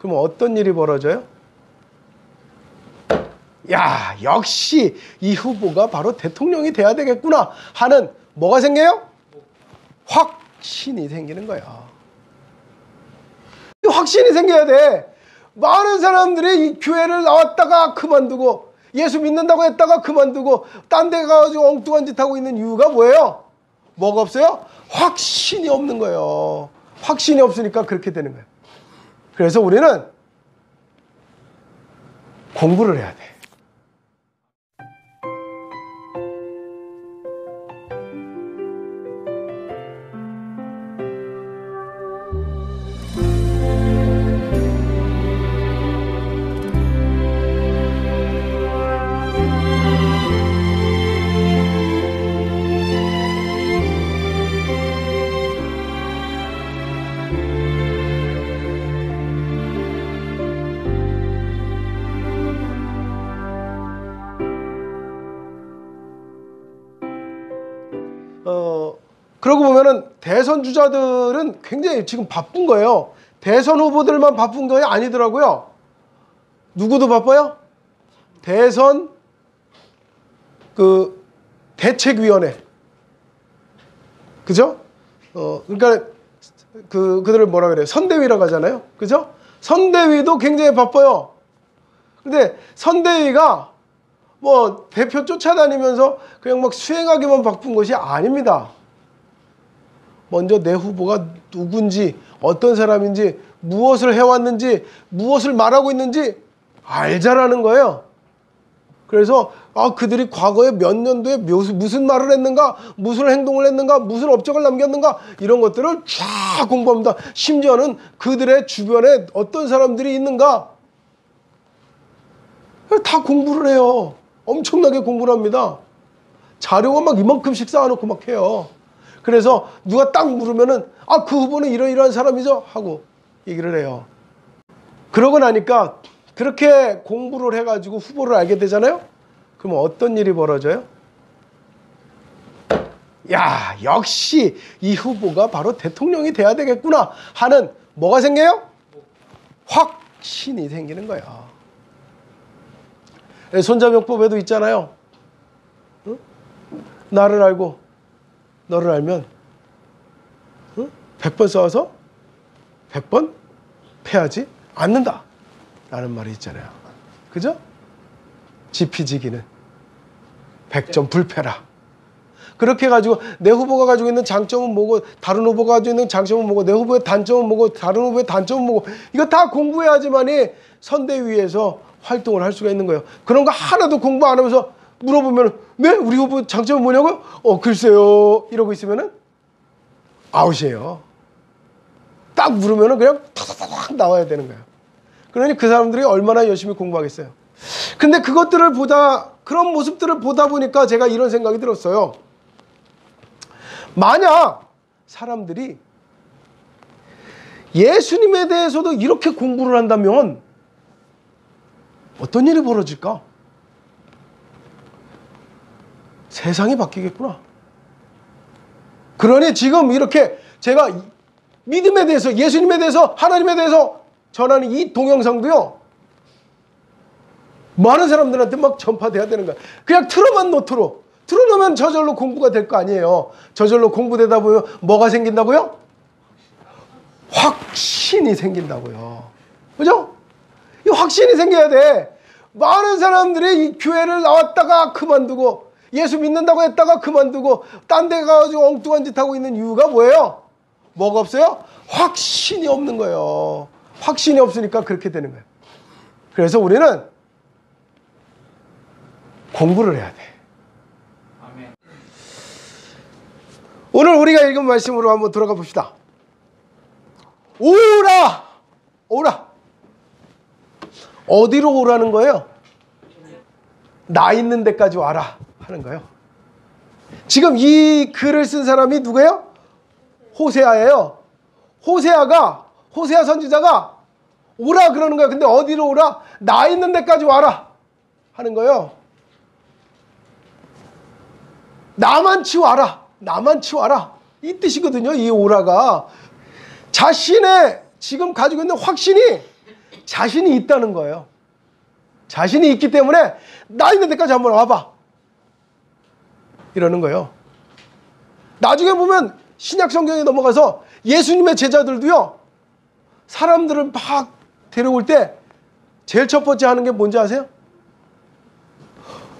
그럼 어떤 일이 벌어져요? 야, 역시 이 후보가 바로 대통령이 돼야 되겠구나 하는 뭐가 생겨요? 확신이 생기는 거야. 확신이 생겨야 돼. 많은 사람들이 이 교회를 나왔다가 그만두고 예수 믿는다고 했다가 그만두고 딴 데 가가지고 엉뚱한 짓 하고 있는 이유가 뭐예요? 뭐가 없어요? 확신이 없는 거예요. 확신이 없으니까 그렇게 되는 거예요. 그래서 우리는 공부를 해야 돼. 그러고 보면은 대선 주자들은 굉장히 지금 바쁜 거예요. 대선 후보들만 바쁜 게 아니더라고요. 누구도 바빠요? 대선 대책위원회. 그죠? 그러니까 그들을 뭐라 그래요? 선대위라고 하잖아요. 그죠? 선대위도 굉장히 바빠요. 근데 선대위가 뭐 대표 쫓아다니면서 그냥 막 수행하기만 바쁜 것이 아닙니다. 먼저 내 후보가 누군지, 어떤 사람인지, 무엇을 해왔는지, 무엇을 말하고 있는지 알자라는 거예요. 그래서 그들이 과거에 몇 년도에 무슨 말을 했는가, 무슨 행동을 했는가, 무슨 업적을 남겼는가 이런 것들을 쫙 공부합니다. 심지어는 그들의 주변에 어떤 사람들이 있는가 다 공부를 해요. 엄청나게 공부를 합니다. 자료가 막 이만큼씩 쌓아놓고 막 해요. 그래서 누가 딱 물으면은 그 후보는 이러이러한 사람이죠 하고 얘기를 해요. 그러고 나니까 그렇게 공부를 해가지고 후보를 알게 되잖아요. 그러면 어떤 일이 벌어져요? 야, 역시 이 후보가 바로 대통령이 돼야 되겠구나 하는 뭐가 생겨요? 확신이 생기는 거야. 손자병법에도 있잖아요. 응? 나를 알고 너를 알면 100번 싸워서 100번 패하지 않는다 라는 말이 있잖아요. 그죠? 지피지기는 100점 불패라. 그렇게 해가지고 내 후보가 가지고 있는 장점은 뭐고 다른 후보가 가지고 있는 장점은 뭐고 내 후보의 단점은 뭐고 다른 후보의 단점은 뭐고 이거 다 공부해야지만이 선대위에서 활동을 할 수가 있는 거예요. 그런 거 하나도 공부 안 하면서 물어보면 네? 우리 후보 장점은 뭐냐고요? 글쎄요 이러고 있으면은 아웃이에요. 딱 물으면은 그냥 탁탁탁 나와야 되는 거예요. 그러니 그 사람들이 얼마나 열심히 공부하겠어요. 근데 그것들을 그런 모습들을 보다 보니까 제가 이런 생각이 들었어요. 만약 사람들이 예수님에 대해서도 이렇게 공부를 한다면 어떤 일이 벌어질까? 세상이 바뀌겠구나. 그러니 지금 이렇게 제가 믿음에 대해서, 예수님에 대해서, 하나님에 대해서 전하는 이 동영상도요, 많은 사람들한테 막 전파돼야 되는 거야. 그냥 틀어만 노트로. 틀어놓으면 저절로 공부가 될 거 아니에요. 저절로 공부되다 보면 뭐가 생긴다고요? 확신이 생긴다고요. 그죠? 이 확신이 생겨야 돼. 많은 사람들이 이 교회를 나왔다가 그만두고 예수 믿는다고 했다가 그만두고 딴 데 가가지고 엉뚱한 짓 하고 있는 이유가 뭐예요? 뭐가 없어요? 확신이 없는 거예요. 확신이 없으니까 그렇게 되는 거예요. 그래서 우리는 공부를 해야 돼. 아멘. 오늘 우리가 읽은 말씀으로 한번 돌아가 봅시다. 오라! 오라! 어디로 오라는 거예요? 나 있는 데까지 와라 하는 거예요. 지금 이 글을 쓴 사람이 누구예요? 호세아예요. 호세아 선지자가 오라 그러는 거예요. 근데 어디로 오라? 나 있는 데까지 와라 하는 거예요. 나만치 와라. 나만치 와라. 이 뜻이거든요. 이 오라가. 자신의 지금 가지고 있는 확신이 자신이 있다는 거예요. 자신이 있기 때문에 나 있는 데까지 한번 와봐. 이러는 거예요. 나중에 보면 신약 성경에 넘어가서 예수님의 제자들도요, 사람들을 막 데려올 때 제일 첫 번째 하는 게 뭔지 아세요?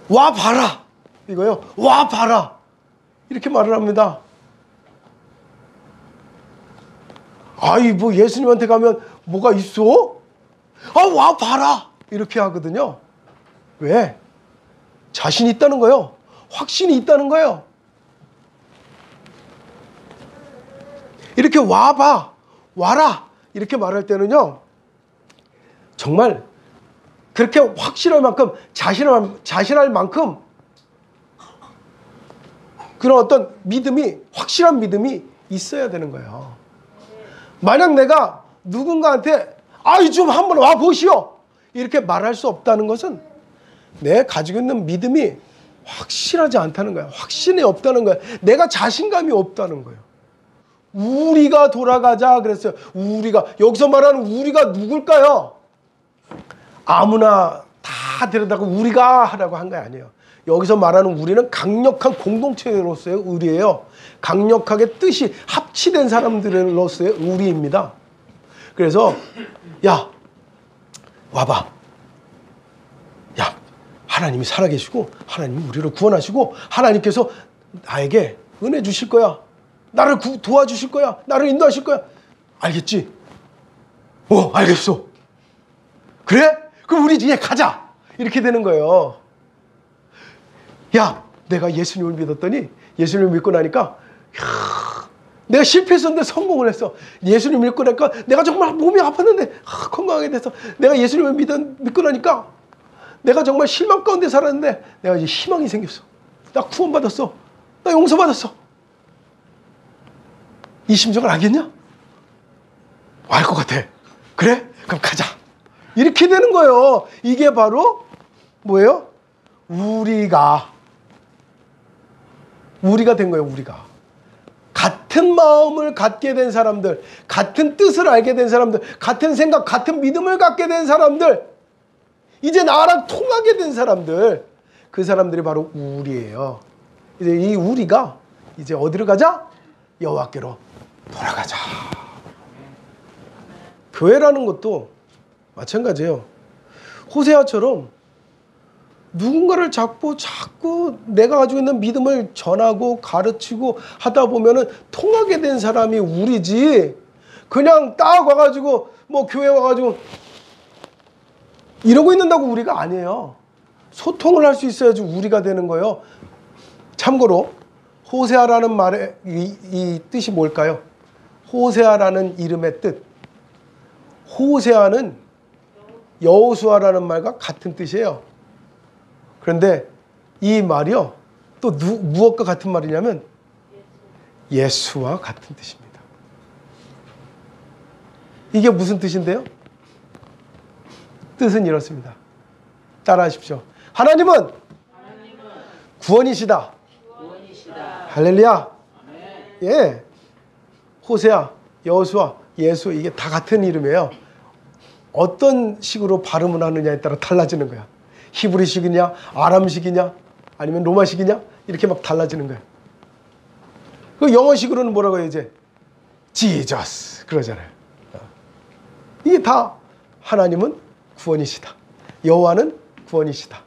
와 봐라. 이거요. 와 봐라. 이렇게 말을 합니다. 아이 뭐 예수님한테 가면 뭐가 있어? 아 와 봐라. 이렇게 하거든요. 왜? 자신이 있다는 거예요. 확신이 있다는 거예요. 이렇게 와봐, 와라 이렇게 말할 때는요, 정말 그렇게 확실할 만큼, 자신할 만큼 그런 어떤 믿음이, 확실한 믿음이 있어야 되는 거예요. 만약 내가 누군가한테 아이 좀 한번 와 보시오 이렇게 말할 수 없다는 것은 내 가지고 있는 믿음이 확실하지 않다는 거야. 확신이 없다는 거야. 내가 자신감이 없다는 거예요. 우리가 돌아가자 그랬어요. 우리가, 여기서 말하는 우리가 누굴까요? 아무나 다 데려다가 우리가 하라고 한 게 아니에요. 여기서 말하는 우리는 강력한 공동체로서의 우리예요. 강력하게 뜻이 합치된 사람들로서의 우리입니다. 그래서 야 와봐. 야 하나님이 살아계시고 하나님이 우리를 구원하시고 하나님께서 나에게 은혜 주실 거야. 나를 도와주실 거야. 나를 인도하실 거야. 알겠지? 알겠어. 그래? 그럼 우리 이제 가자. 이렇게 되는 거예요. 야, 내가 예수님을 믿었더니 예수님을 믿고 나니까 내가 실패했었는데 성공을 했어. 예수님 믿고 나니까 내가 정말 몸이 아팠는데 건강하게 됐어. 내가 예수님을 믿고 나니까 내가 정말 실망 가운데 살았는데 내가 이제 희망이 생겼어. 나 구원받았어. 나 용서받았어. 이 심정을 알겠냐? 알 것 같아. 그래? 그럼 가자. 이렇게 되는 거예요. 이게 바로 뭐예요? 우리가 된 거예요. 우리가 같은 마음을 갖게 된 사람들, 같은 뜻을 알게 된 사람들, 같은 생각, 같은 믿음을 갖게 된 사람들, 이제 나랑 통하게 된 사람들, 그 사람들이 바로 우리예요. 이제 이 우리가 이제 어디로 가자? 여호와께로 돌아가자. 교회라는 것도 마찬가지예요. 호세아처럼 누군가를 자꾸 내가 가지고 있는 믿음을 전하고 가르치고 하다 보면은 통하게 된 사람이 우리지, 그냥 딱 와가지고 뭐 교회 와가지고 이러고 있는다고 우리가 아니에요. 소통을 할 수 있어야지 우리가 되는 거예요. 참고로 호세아라는 말의 이 뜻이 뭘까요? 호세아라는 이름의 뜻, 호세아는 여호수아라는 말과 같은 뜻이에요. 그런데 이 말이요, 또 무엇과 같은 말이냐면 예수와 같은 뜻입니다. 이게 무슨 뜻인데요? 뜻은 이렇습니다. 따라하십시오. 하나님은 구원이시다. 할렐루야. 예. 호세아, 여호수아, 예수, 이게 다 같은 이름이에요. 어떤 식으로 발음을 하느냐에 따라 달라지는 거야. 히브리식이냐, 아람식이냐, 아니면 로마식이냐, 이렇게 막 달라지는 거야. 그 영어식으로는 뭐라고 해요, 이제? 지저스 그러잖아요. 이게 다 하나님은 구원이시다. 여호와는 구원이시다.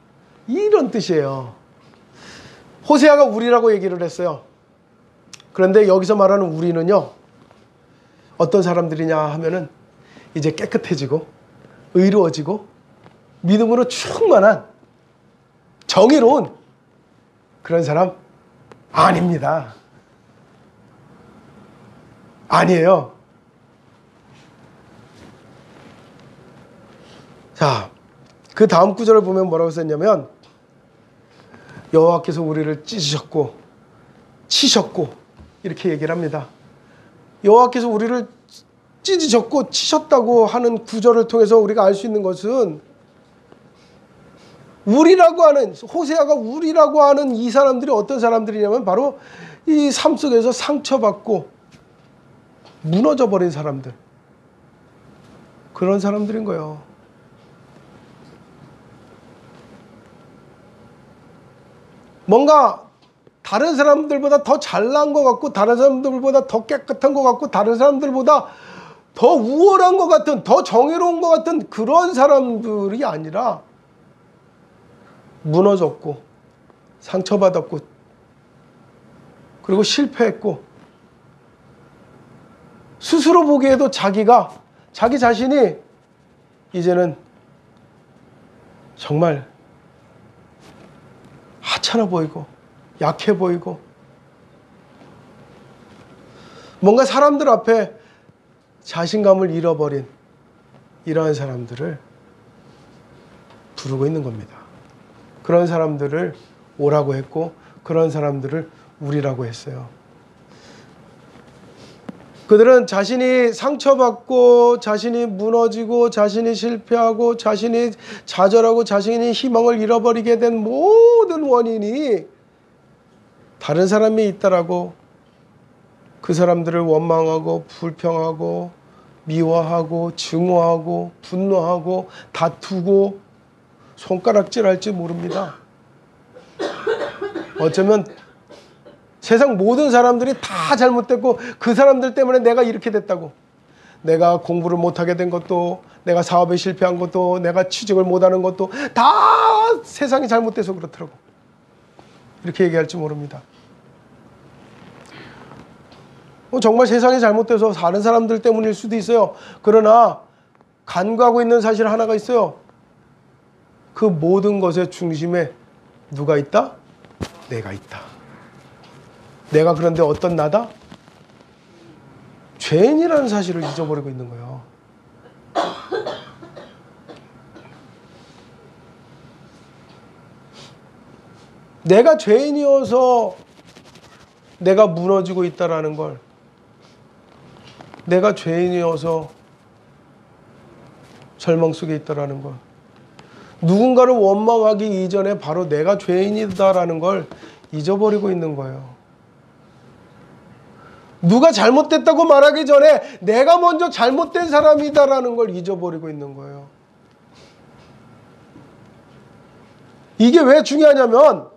이런 뜻이에요. 호세아가 우리라고 얘기를 했어요. 그런데 여기서 말하는 우리는요, 어떤 사람들이냐 하면은 이제 깨끗해지고 의로워지고 믿음으로 충만한 정의로운 그런 사람 아닙니다. 아니에요. 자, 그 다음 구절을 보면 뭐라고 썼냐면 여호와께서 우리를 찢으셨고 치셨고 이렇게 얘기를 합니다. 여호와께서 우리를 찢으셨고 치셨다고 하는 구절을 통해서 우리가 알 수 있는 것은, 우리라고 하는, 호세아가 우리라고 하는 이 사람들이 어떤 사람들이냐면 바로 이 삶 속에서 상처받고 무너져 버린 사람들, 그런 사람들인 거예요. 뭔가 다른 사람들보다 더 잘난 것 같고, 다른 사람들보다 더 깨끗한 것 같고, 다른 사람들보다 더 우월한 것 같은, 더 정의로운 것 같은 그런 사람들이 아니라 무너졌고 상처받았고 그리고 실패했고 스스로 보기에도 자기 자신이 이제는 정말 하찮아 보이고 약해 보이고 뭔가 사람들 앞에 자신감을 잃어버린 이러한 사람들을 부르고 있는 겁니다. 그런 사람들을 오라고 했고 그런 사람들을 우리라고 했어요. 그들은 자신이 상처받고 자신이 무너지고 자신이 실패하고 자신이 좌절하고 자신이 희망을 잃어버리게 된 모든 원인이 다른 사람이 있다라고 그 사람들을 원망하고 불평하고 미워하고 증오하고 분노하고 다투고 손가락질할지 모릅니다. 어쩌면 세상 모든 사람들이 다 잘못됐고 그 사람들 때문에 내가 이렇게 됐다고, 내가 공부를 못하게 된 것도, 내가 사업에 실패한 것도, 내가 취직을 못하는 것도 다 세상이 잘못돼서 그렇더라고, 이렇게 얘기할지 모릅니다. 정말 세상이 잘못돼서 다른 사람들 때문일 수도 있어요. 그러나 간과하고 있는 사실 하나가 있어요. 그 모든 것의 중심에 누가 있다? 내가 있다. 내가 그런데 어떤 나다? 죄인이라는 사실을 잊어버리고 있는 거예요. 내가 죄인이어서 내가 무너지고 있다라는 걸, 내가 죄인이어서 절망 속에 있다라는 걸, 누군가를 원망하기 이전에 바로 내가 죄인이다라는 걸 잊어버리고 있는 거예요. 누가 잘못됐다고 말하기 전에 내가 먼저 잘못된 사람이다라는 걸 잊어버리고 있는 거예요. 이게 왜 중요하냐면,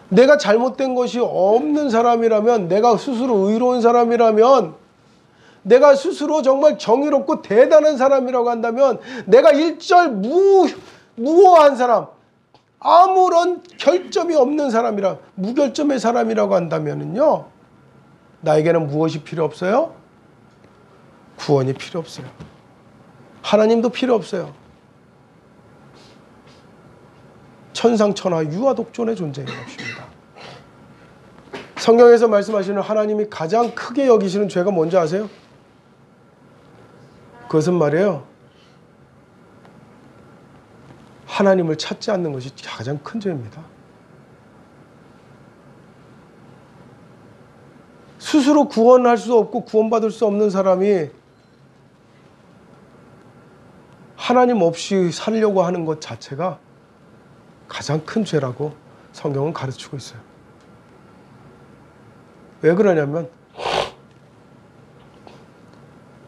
내가 잘못된 것이 없는 사람이라면, 내가 스스로 의로운 사람이라면, 내가 스스로 정말 정의롭고 대단한 사람이라고 한다면, 내가 일절 무호한 사람, 아무런 결점이 없는 사람이라, 무결점의 사람이라고 한다면요, 나에게는 무엇이 필요 없어요? 구원이 필요 없어요. 하나님도 필요 없어요. 천상천하 유아독존의 존재인 것입니다. 성경에서 말씀하시는 하나님이 가장 크게 여기시는 죄가 뭔지 아세요? 그것은 말이에요, 하나님을 찾지 않는 것이 가장 큰 죄입니다. 스스로 구원할 수 없고 구원받을 수 없는 사람이 하나님 없이 살려고 하는 것 자체가 가장 큰 죄라고 성경은 가르치고 있어요. 왜 그러냐면,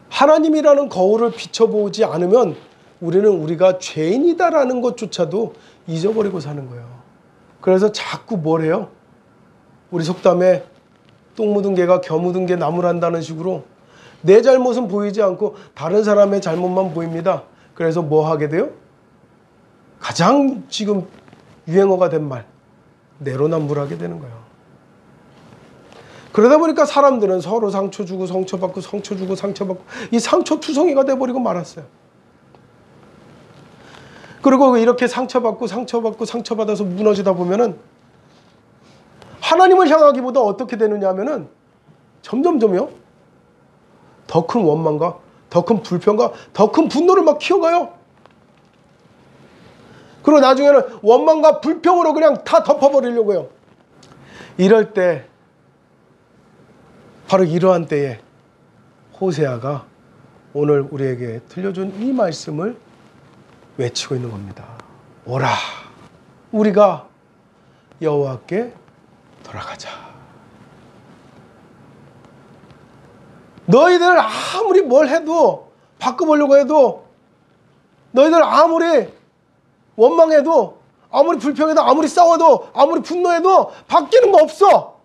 하나님이라는 거울을 비춰보지 않으면 우리는 우리가 죄인이다라는 것조차도 잊어버리고 사는 거예요. 그래서 자꾸 뭘 해요? 우리 속담에 똥 묻은 개가 겨 묻은 개 나무란다는 식으로 내 잘못은 보이지 않고 다른 사람의 잘못만 보입니다. 그래서 뭐 하게 돼요? 가장 지금 유행어가 된 말, 내로남불하게 되는 거예요. 그러다 보니까 사람들은 서로 상처 주고 상처받고 상처 주고 상처받고 이 상처투성이가 돼버리고 말았어요. 그리고 이렇게 상처받고 상처받아서 무너지다 보면은 하나님을 향하기보다 어떻게 되느냐 하면은 점점점요, 더 큰 원망과 더 큰 불평과 더 큰 분노를 막 키워가요. 그리고 나중에는 원망과 불평으로 그냥 다 덮어버리려고 해요. 이럴 때, 바로 이러한 때에 호세아가 오늘 우리에게 들려준 이 말씀을 외치고 있는 겁니다. 오라, 우리가 여호와께 돌아가자. 너희들 아무리 뭘 해도, 바꿔보려고 해도, 너희들 아무리 원망해도, 아무리 불평해도, 아무리 싸워도, 아무리 분노해도 바뀌는 거 없어.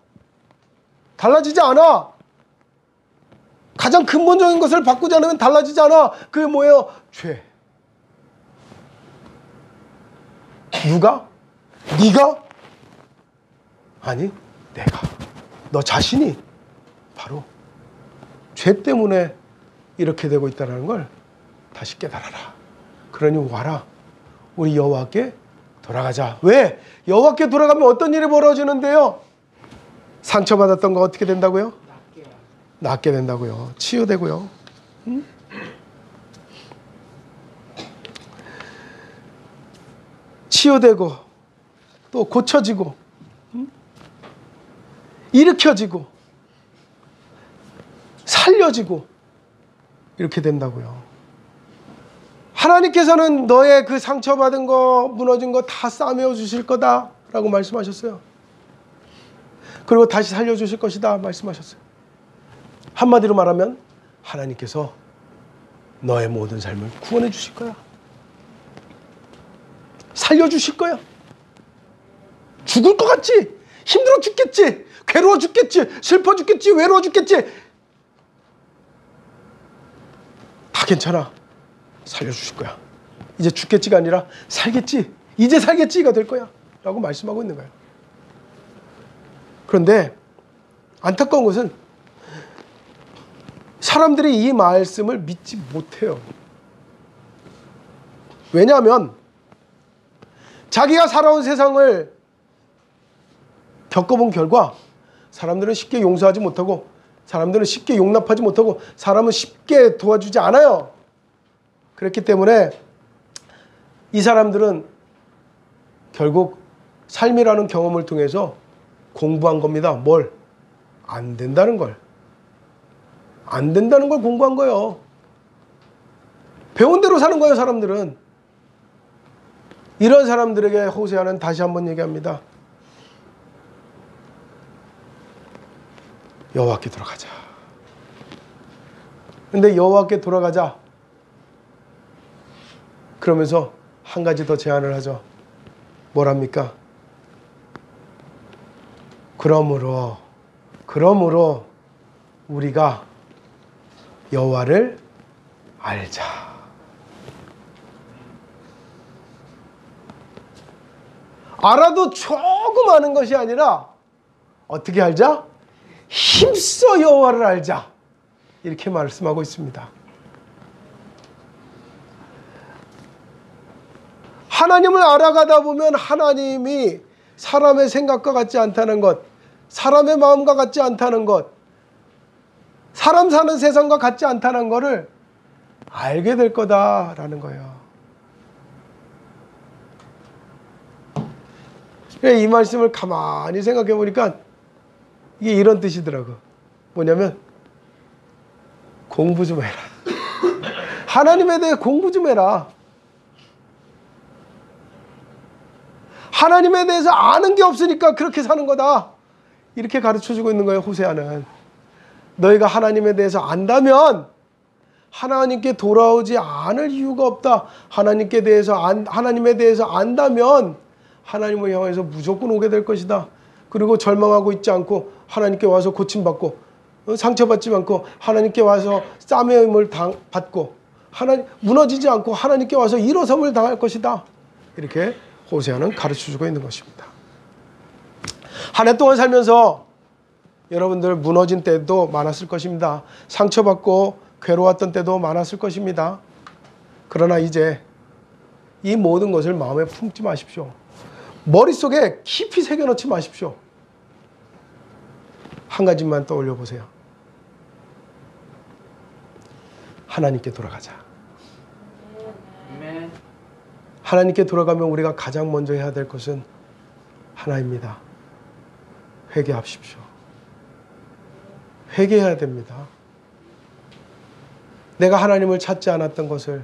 달라지지 않아. 가장 근본적인 것을 바꾸지 않으면 달라지지 않아. 그게 뭐예요? 죄. 누가? 네가? 아니, 내가. 너 자신이 바로 죄 때문에 이렇게 되고 있다는 걸 다시 깨달아라. 그러니 와라. 우리 여호와께 돌아가자. 왜? 여호와께 돌아가면 어떤 일이 벌어지는데요? 상처받았던 거 어떻게 된다고요? 낫게 된다고요. 치유되고요. 응? 치유되고 또 고쳐지고, 응? 일으켜지고 살려지고 이렇게 된다고요. 하나님께서는 너의 그 상처받은 거, 무너진 거 다 싸매어 주실 거다 라고 말씀하셨어요. 그리고 다시 살려주실 것이다 말씀하셨어요. 한마디로 말하면 하나님께서 너의 모든 삶을 구원해 주실 거야. 살려주실 거야. 죽을 것 같지? 힘들어 죽겠지? 괴로워 죽겠지? 슬퍼 죽겠지? 외로워 죽겠지? 다 괜찮아. 살려주실 거야. 이제 죽겠지가 아니라 살겠지? 이제 살겠지가 될 거야 라고 말씀하고 있는 거예요. 그런데 안타까운 것은 사람들이 이 말씀을 믿지 못해요. 왜냐하면 자기가 살아온 세상을 겪어본 결과 사람들은 쉽게 용서하지 못하고, 사람들은 쉽게 용납하지 못하고, 사람은 쉽게 도와주지 않아요. 그렇기 때문에 이 사람들은 결국 삶이라는 경험을 통해서 공부한 겁니다. 뭘? 안 된다는 걸. 안 된다는 걸 공부한 거예요. 배운 대로 사는 거예요, 사람들은. 이런 사람들에게 호세아는 다시 한번 얘기합니다. 여호와께 돌아가자. 근데 여호와께 돌아가자. 그러면서 한 가지 더 제안을 하죠. 뭐랍니까? 그러므로 우리가 여호와를 알자. 알아도 조금 아는 것이 아니라 어떻게 알자? 힘써 여호와를 알자. 이렇게 말씀하고 있습니다. 하나님을 알아가다 보면 하나님이 사람의 생각과 같지 않다는 것, 사람의 마음과 같지 않다는 것, 사람 사는 세상과 같지 않다는 것을 알게 될 거다라는 거예요. 이 말씀을 가만히 생각해 보니까 이게 이런 뜻이더라고. 뭐냐면 공부 좀 해라. 하나님에 대해 공부 좀 해라. 하나님에 대해서 아는 게 없으니까 그렇게 사는 거다. 이렇게 가르쳐주고 있는 거예요, 호세아는. 너희가 하나님에 대해서 안다면 하나님께 돌아오지 않을 이유가 없다. 하나님에 대해서 안다면 하나님을 향해서 무조건 오게 될 것이다. 그리고 절망하고 있지 않고 하나님께 와서 고침받고, 상처받지 않고 하나님께 와서 싸매임을 받고, 무너지지 않고 하나님께 와서 일어섬을 당할 것이다. 이렇게 호세아는 가르쳐주고 있는 것입니다. 한 해 동안 살면서 여러분들 무너진 때도 많았을 것입니다. 상처받고 괴로웠던 때도 많았을 것입니다. 그러나 이제 이 모든 것을 마음에 품지 마십시오. 머릿속에 깊이 새겨넣지 마십시오. 한 가지만 떠올려 보세요. 하나님께 돌아가자. 하나님께 돌아가면 우리가 가장 먼저 해야 될 것은 하나입니다. 회개하십시오. 회개해야 됩니다. 내가 하나님을 찾지 않았던 것을,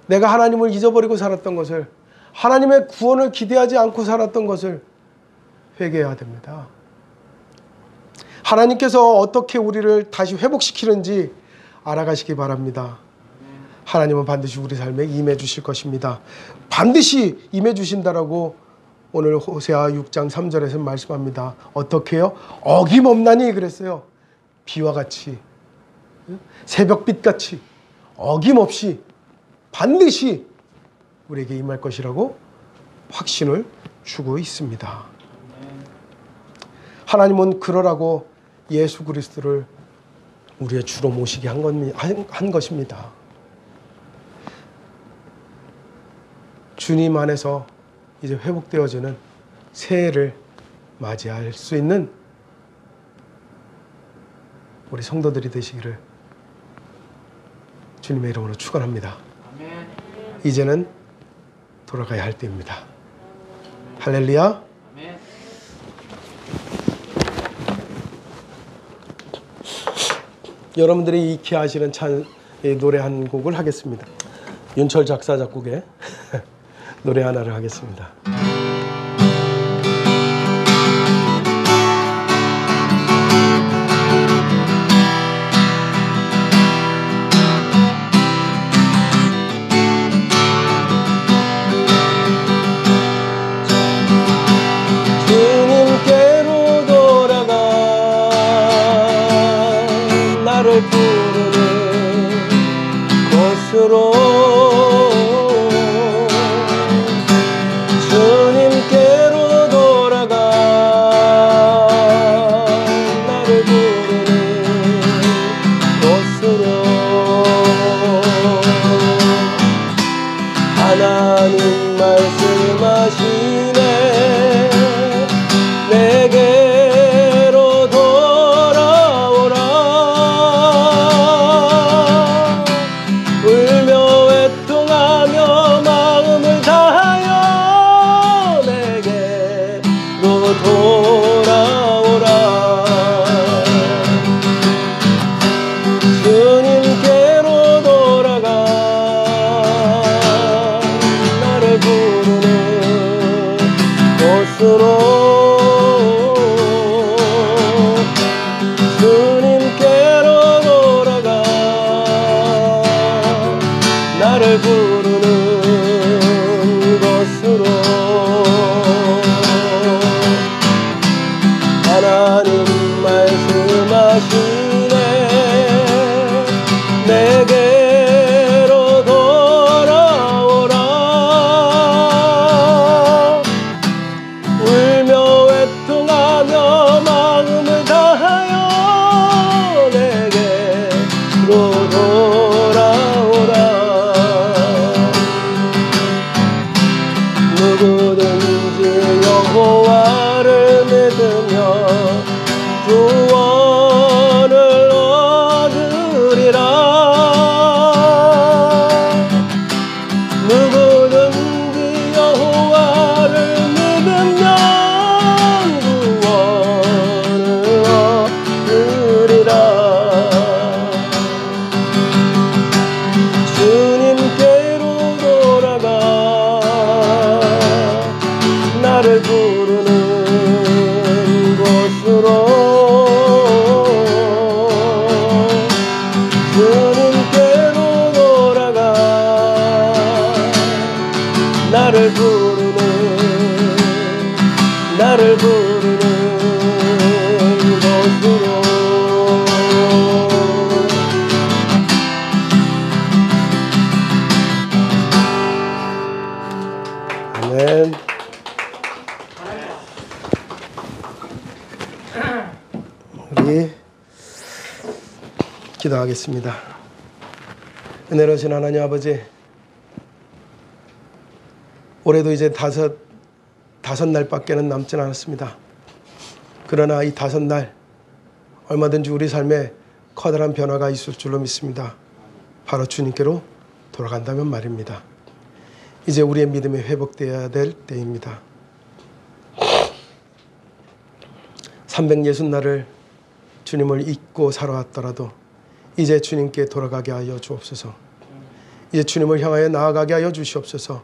내가 하나님을 잊어버리고 살았던 것을, 하나님의 구원을 기대하지 않고 살았던 것을 회개해야 됩니다. 하나님께서 어떻게 우리를 다시 회복시키는지 알아가시기 바랍니다. 하나님은 반드시 우리 삶에 임해 주실 것입니다. 반드시 임해 주신다라고 오늘 호세아 6장 3절에서 말씀합니다. 어떻게요? 어김없나니 그랬어요. 비와 같이, 새벽빛 같이 어김없이 반드시 우리에게 임할 것이라고 확신을 주고 있습니다. 하나님은 그러라고 예수 그리스도를 우리의 주로 모시게 한 것입니다. 주님 안에서 이제 회복되어지는 새해를 맞이할 수 있는 우리 성도들이 되시기를 주님의 이름으로 축원합니다. 이제는 돌아가야 할 때입니다. 할렐루야. 여러분들이 익히 아시는 노래 한 곡을 하겠습니다. 윤철 작사 작곡의 노래 하나를 하겠습니다. 주님께로 돌아가 나를 부르는 곳으로 주님께로 돌아가 나를 부르는 곳으로 하나님 말씀하시네 내게로 돌아오라 울며 애통하며 마음을 다하여 내게로 돌아오라 주님께로 돌아가 나를 부르는 곳으로 주님께로 돌아가 나를 부르는 곳으로 하나님 말씀하시네 내게로 돌아오라 울며 애통하며 마음을 다하여 내게로 돌아오라 누구든지 여호와를 믿으며 구원을 얻으리라 누구든지 여호와를 믿으면 구원을 얻으리라 주님께로 돌아가 나를 부르는 곳으로 주님께로 돌아가 나를 부르는 곳으로 아멘. 우리 기도하겠습니다. 은혜로우신 하나님 아버지, 올해도 이제 다섯 날밖에는 남진 않았습니다. 그러나 이 5날 얼마든지 우리 삶에 커다란 변화가 있을 줄로 믿습니다. 바로 주님께로 돌아간다면 말입니다. 이제 우리의 믿음이 회복되어야 될 때입니다. 360날을 주님을 잊고 살아왔더라도 이제 주님께 돌아가게 하여 주옵소서. 이제 주님을 향하여 나아가게 하여 주시옵소서.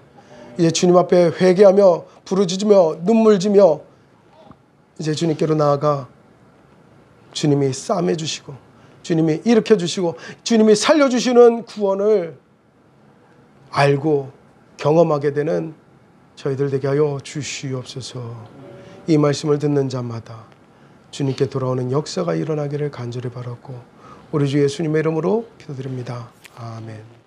이제 주님 앞에 회개하며 부르짖으며 눈물 지며 이제 주님께로 나아가 주님이 싸매 주시고 주님이 일으켜 주시고 주님이 살려 주시는 구원을 알고 경험하게 되는 저희들 되게 하여 주시옵소서. 이 말씀을 듣는 자마다 주님께 돌아오는 역사가 일어나기를 간절히 바라고 우리 주 예수님의 이름으로 기도드립니다. 아멘.